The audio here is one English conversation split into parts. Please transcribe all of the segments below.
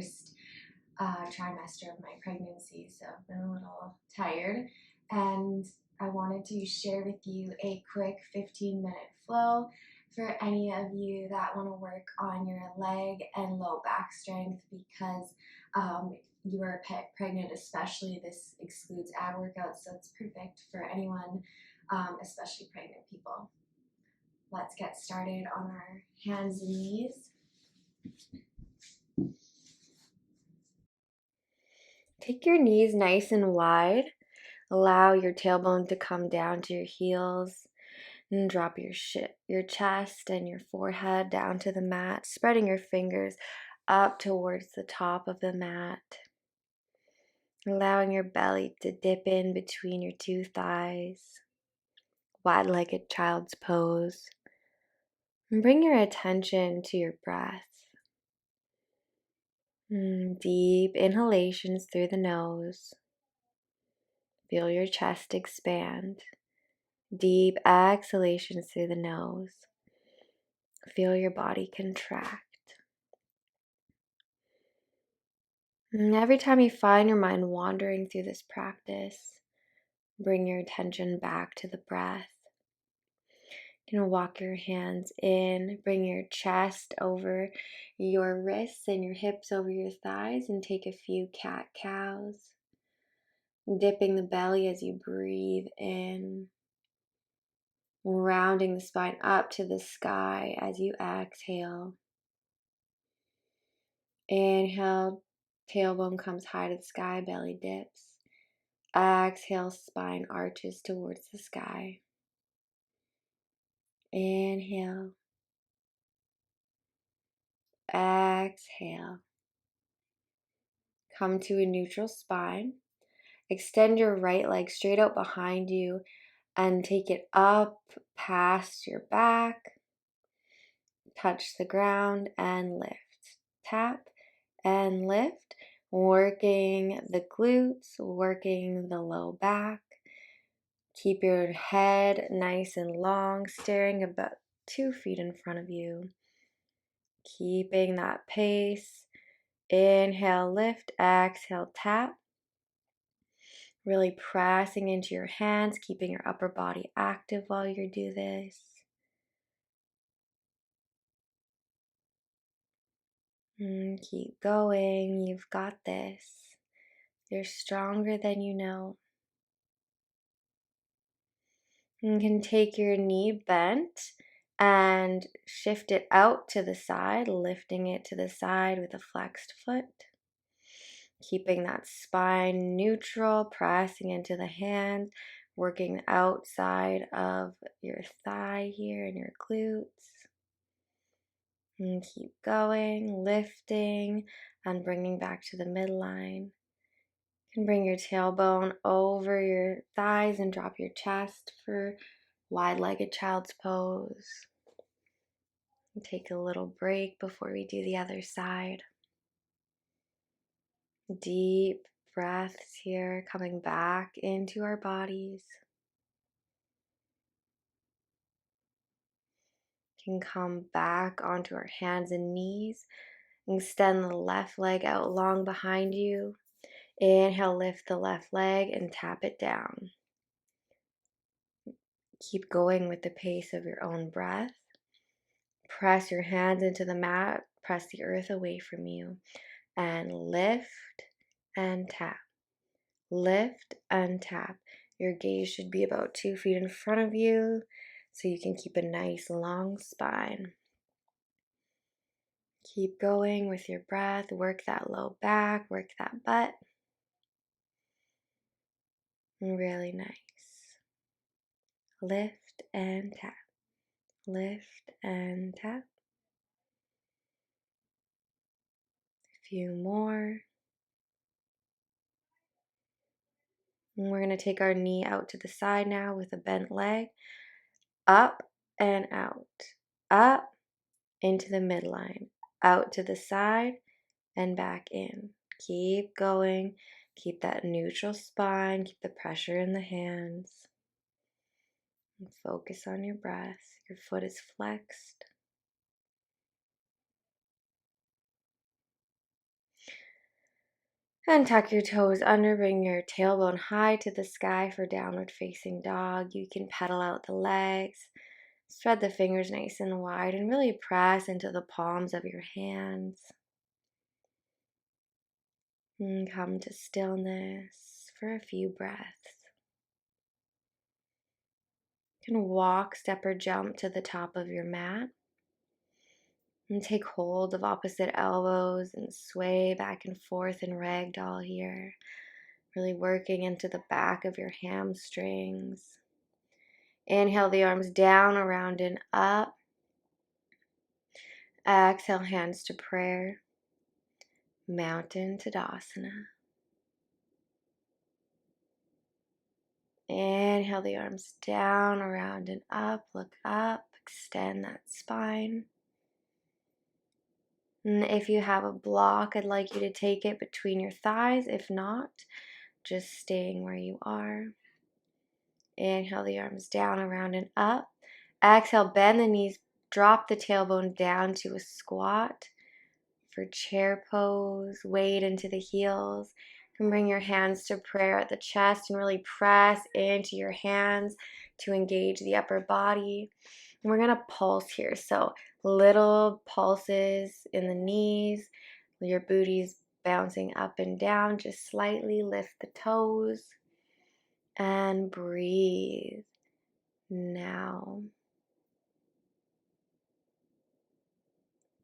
first trimester of my pregnancy, so I've been a little tired. And I wanted to share with you a quick 15-minute flow for any of you that want to work on your leg and low back strength because you are pregnant, especially. This excludes ab workouts, so it's perfect for anyone, especially pregnant people. Let's get started on our hands and knees. Take your knees nice and wide. Allow your tailbone to come down to your heels and drop your chest and your forehead down to the mat, spreading your fingers up towards the top of the mat. Allowing your belly to dip in between your two thighs. Wide-legged child's pose. And bring your attention to your breath. Deep inhalations through the nose. Feel your chest expand. Deep exhalations through the nose. Feel your body contract. And every time you find your mind wandering through this practice, bring your attention back to the breath. You can walk your hands in, bring your chest over your wrists and your hips over your thighs, and take a few cat-cows. Dipping the belly as you breathe in. Rounding the spine up to the sky as you exhale. Inhale, tailbone comes high to the sky, belly dips. Exhale, spine arches towards the sky. Inhale. Exhale. Come to a neutral spine. Extend your right leg straight out behind you and take it up past your back. Touch the ground and lift. Tap and lift. Working the glutes, working the low back. Keep your head nice and long, staring about 2 feet in front of you. Keeping that pace. Inhale, lift. Exhale, tap. Really pressing into your hands, keeping your upper body active while you do this. Keep going. You've got this. You're stronger than you know. You can take your knee bent and shift it out to the side, lifting it to the side with a flexed foot. Keeping that spine neutral, pressing into the hands, working the outside of your thigh here and your glutes. And keep going, lifting and bringing back to the midline. You can bring your tailbone over your thighs and drop your chest for wide-legged child's pose. And take a little break before we do the other side. Deep breaths here, coming back into our bodies. Can come back onto our hands and knees. Extend the left leg out long behind you. Inhale, lift the left leg and tap it down. Keep going with the pace of your own breath. Press your hands into the mat. Press the earth away from you. And lift and tap. Lift and tap. Your gaze should be about 2 feet in front of you so you can keep a nice long spine. Keep going with your breath. Work that low back, work that butt. Really nice. Lift and tap. Lift and tap. A few more. And we're going to take our knee out to the side now with a bent leg. Up and out. Up into the midline. Out to the side and back in. Keep going. Keep that neutral spine. Keep the pressure in the hands. And focus on your breath. Your foot is flexed. And tuck your toes under, bring your tailbone high to the sky for downward facing dog. You can pedal out the legs, spread the fingers nice and wide, and really press into the palms of your hands. And come to stillness for a few breaths. You can walk, step, or jump to the top of your mat. And take hold of opposite elbows and sway back and forth in ragdoll here. Really working into the back of your hamstrings. Inhale the arms down, around, and up. Exhale, hands to prayer. Mountain Tadasana. Inhale the arms down, around, and up. Look up. Extend that spine. And if you have a block, I'd like you to take it between your thighs. If not, just staying where you are. Inhale the arms down, around, and up. Exhale, bend the knees, drop the tailbone down to a squat for chair pose. Weight into the heels. And bring your hands to prayer at the chest and really press into your hands to engage the upper body. And we're going to pulse here. So little pulses in the knees. Your booty's bouncing up and down. Just slightly lift the toes. And breathe. Now,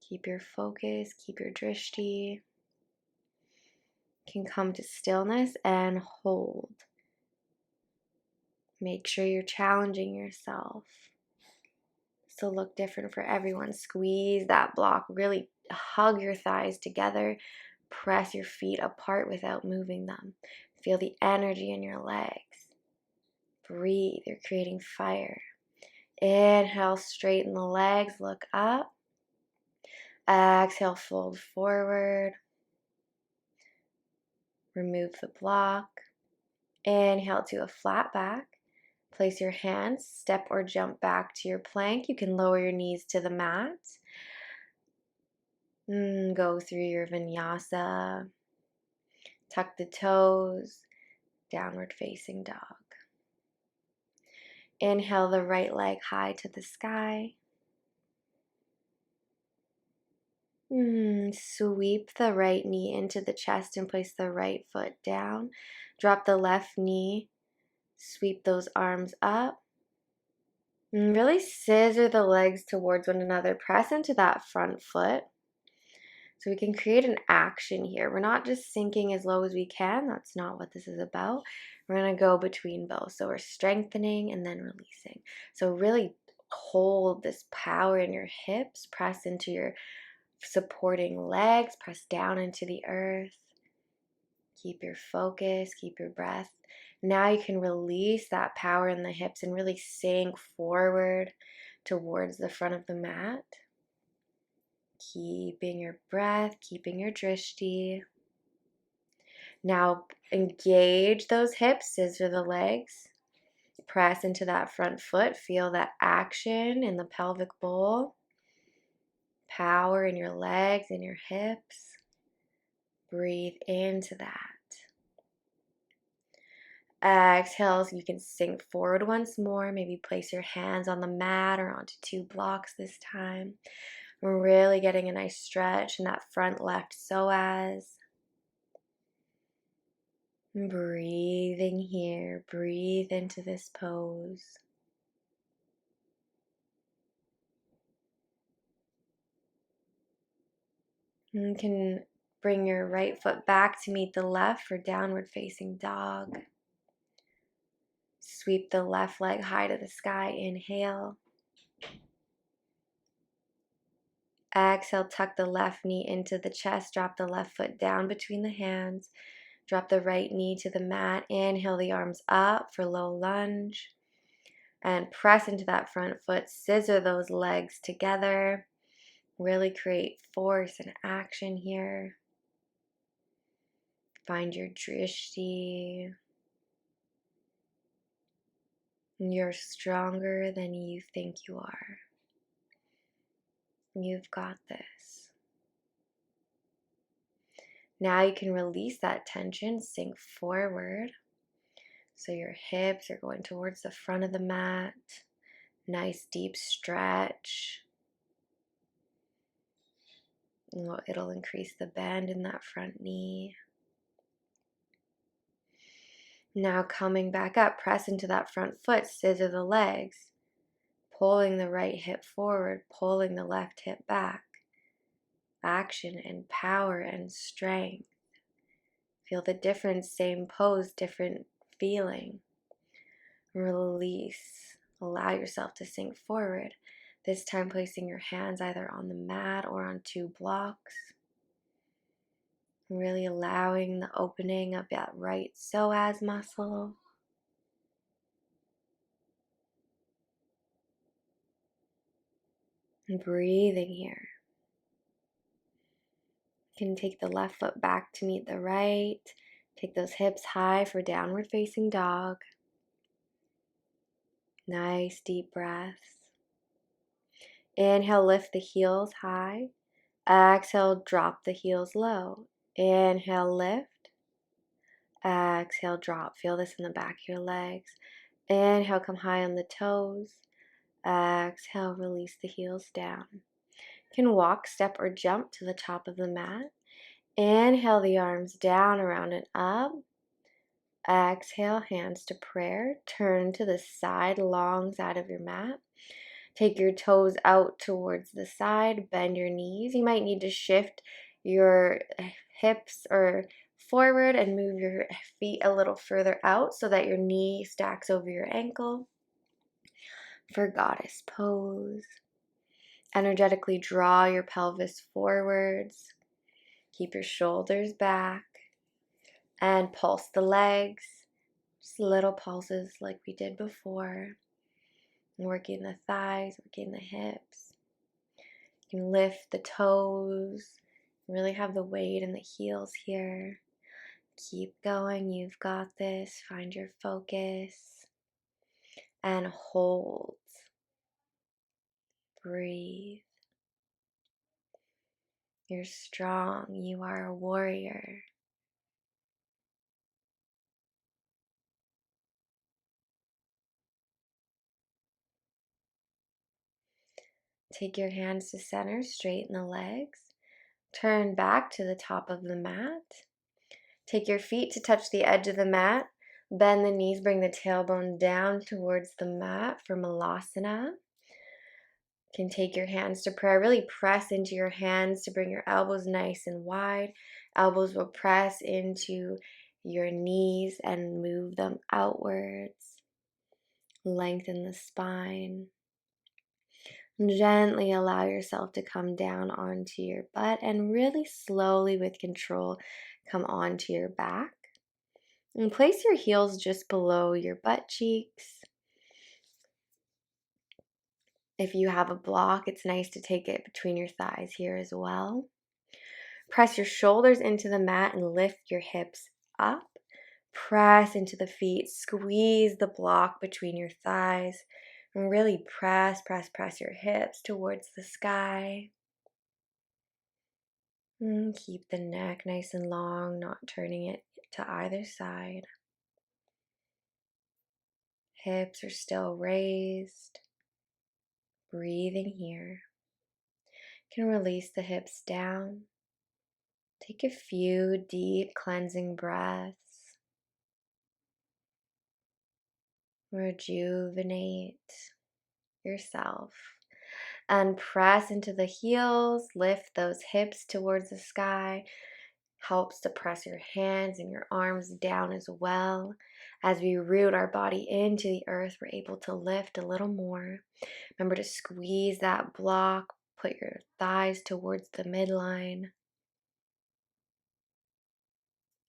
keep your focus, keep your drishti. You can come to stillness and hold. Make sure you're challenging yourself. This will look different for everyone. Squeeze that block, really hug your thighs together. Press your feet apart without moving them. Feel the energy in your legs. Breathe, you're creating fire. Inhale, straighten the legs, look up. Exhale, fold forward. Remove the block. Inhale to a flat back. Place your hands, step or jump back to your plank. You can lower your knees to the mat. Go through your vinyasa. Tuck the toes. Downward facing dog. Inhale the right leg high to the sky. Sweep the right knee into the chest and place the right foot down. Drop the left knee. Sweep those arms up. And really scissor the legs towards one another. Press into that front foot. So we can create an action here. We're not just sinking as low as we can. That's not what this is about. We're going to go between both. So we're strengthening and then releasing. So really hold this power in your hips. Press into your supporting legs. Press down into the earth. Keep your focus. Keep your breath. Now you can release that power in the hips and really sink forward towards the front of the mat. Keeping your breath, keeping your drishti. Now engage those hips, scissor the legs. Press into that front foot. Feel that action in the pelvic bowl. Power in your legs and your hips. Breathe into that. Exhale, so you can sink forward once more. Maybe place your hands on the mat or onto two blocks this time. We're really getting a nice stretch in that front left psoas. Breathing here. Breathe into this pose. You can bring your right foot back to meet the left for downward facing dog. Sweep the left leg high to the sky. Inhale. Exhale, tuck the left knee into the chest. Drop the left foot down between the hands. Drop the right knee to the mat. Inhale the arms up for low lunge. And press into that front foot. Scissor those legs together. Really create force and action here. Find your drishti. You're stronger than you think you are. You've got this. Now you can release that tension, sink forward. So your hips are going towards the front of the mat. Nice deep stretch. It'll increase the bend in that front knee. Now coming back up, press into that front foot, scissor the legs. Pulling the right hip forward, pulling the left hip back. Action and power and strength. Feel the difference, same pose, different feeling. Release. Allow yourself to sink forward. This time placing your hands either on the mat or on two blocks. Really allowing the opening of that right psoas muscle. And breathing here. You can take the left foot back to meet the right. Take those hips high for downward facing dog. Nice deep breaths. Inhale, lift the heels high. Exhale, drop the heels low. Inhale, lift. Exhale, drop. Feel this in the back of your legs. Inhale, come high on the toes. Exhale, release the heels down. You can walk, step, or jump to the top of the mat. Inhale the arms down, around, and up. Exhale, hands to prayer. Turn to the side, long side of your mat. Take your toes out towards the side. Bend your knees. You might need to shift your hips or forward and move your feet a little further out so that your knee stacks over your ankle. For goddess pose. Energetically draw your pelvis forwards. Keep your shoulders back. And pulse the legs. Just little pulses like we did before. Working the thighs, working the hips. You can lift the toes. Really have the weight in the heels here. Keep going. You've got this. Find your focus. And hold. Breathe. You're strong. You are a warrior. Take your hands to center, straighten the legs. Turn back to the top of the mat. Take your feet to touch the edge of the mat. Bend the knees, bring the tailbone down towards the mat for Malasana. You can take your hands to prayer. Really press into your hands to bring your elbows nice and wide. Elbows will press into your knees and move them outwards. Lengthen the spine. Gently allow yourself to come down onto your butt and really slowly with control come onto your back. And place your heels just below your butt cheeks. If you have a block, it's nice to take it between your thighs here as well. Press your shoulders into the mat and lift your hips up. Press into the feet. Squeeze the block between your thighs. And really press your hips towards the sky. And keep the neck nice and long, not turning it to either side. Hips are still raised. Breathing here. You can release the hips down. Take a few deep cleansing breaths. Rejuvenate yourself. And press into the heels. Lift those hips towards the sky. Helps to press your hands and your arms down as well. As we root our body into the earth, we're able to lift a little more. Remember to squeeze that block. Put your thighs towards the midline.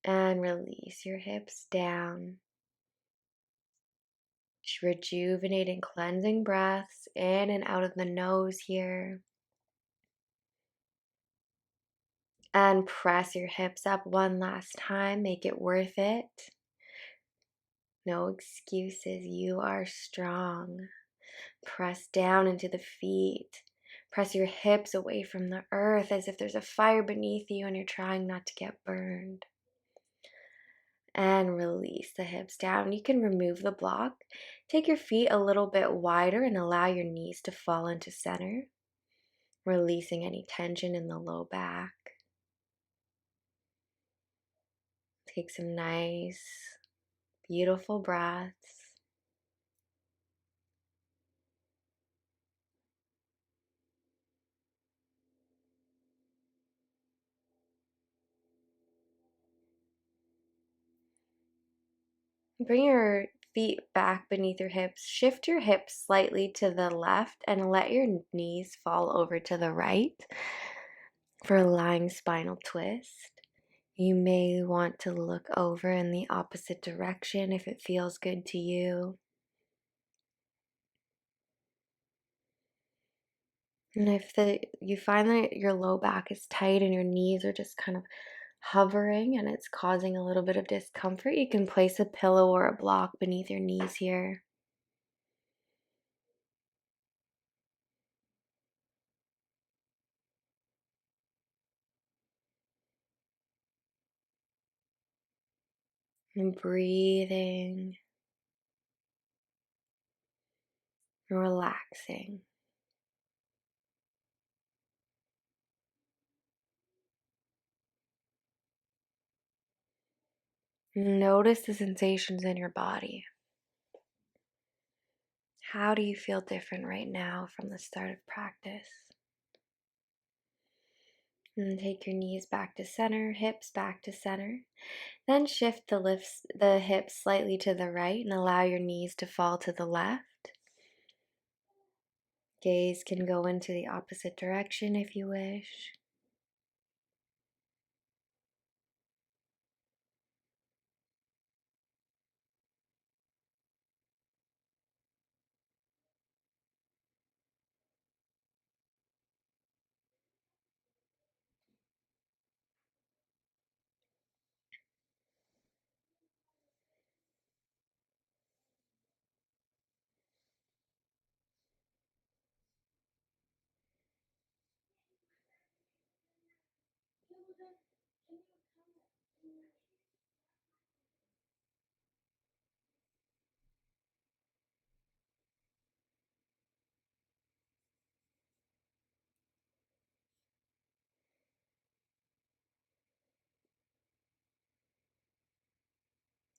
And release your hips down. Rejuvenating, cleansing breaths in and out of the nose here. And press your hips up one last time. Make it worth it. No excuses. You are strong. Press down into the feet. Press your hips away from the earth as if there's a fire beneath you and you're trying not to get burned. And release the hips down. You can remove the block. Take your feet a little bit wider and allow your knees to fall into center, releasing any tension in the low back. Take some nice, beautiful breaths. Bring your feet back beneath your hips. Shift your hips slightly to the left and let your knees fall over to the right for a lying spinal twist. You may want to look over in the opposite direction if it feels good to you. And if you find that your low back is tight and your knees are just kind of hovering and it's causing a little bit of discomfort, you can place a pillow or a block beneath your knees here. And breathing, relaxing. Notice the sensations in your body. How do you feel different right now from the start of practice? And take your knees back to center, hips back to center. Then shift the hips slightly to the right and allow your knees to fall to the left. Gaze can go into the opposite direction if you wish.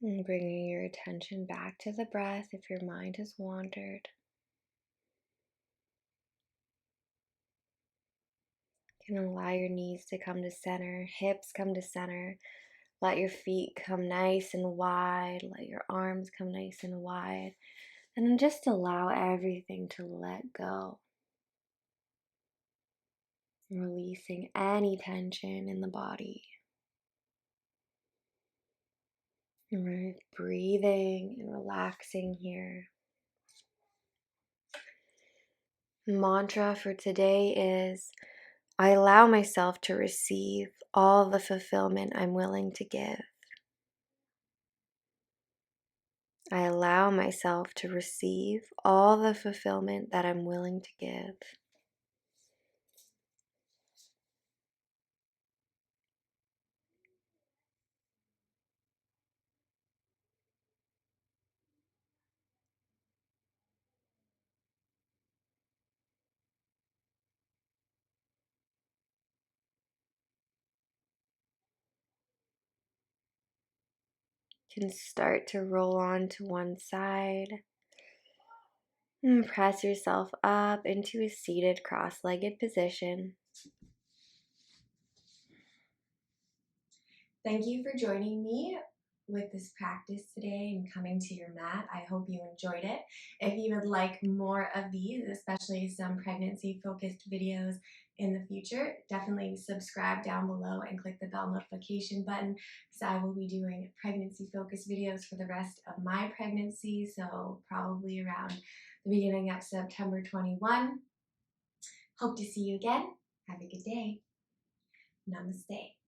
And bringing your attention back to the breath if your mind has wandered. You can allow your knees to come to center, hips come to center. Let your feet come nice and wide. Let your arms come nice and wide. And then just allow everything to let go. Releasing any tension in the body. And we're breathing and relaxing here. Mantra for today is, I allow myself to receive all the fulfillment I'm willing to give. I allow myself to receive all the fulfillment that I'm willing to give. You can start to roll on to one side and press yourself up into a seated cross-legged position. Thank you for joining me with this practice today and coming to your mat. I hope you enjoyed it. If you would like more of these, especially some pregnancy-focused videos in the future, definitely subscribe down below and click the bell notification button because I will be doing pregnancy-focused videos for the rest of my pregnancy, so probably around the beginning of September 21. Hope to see you again. Have a good day. Namaste.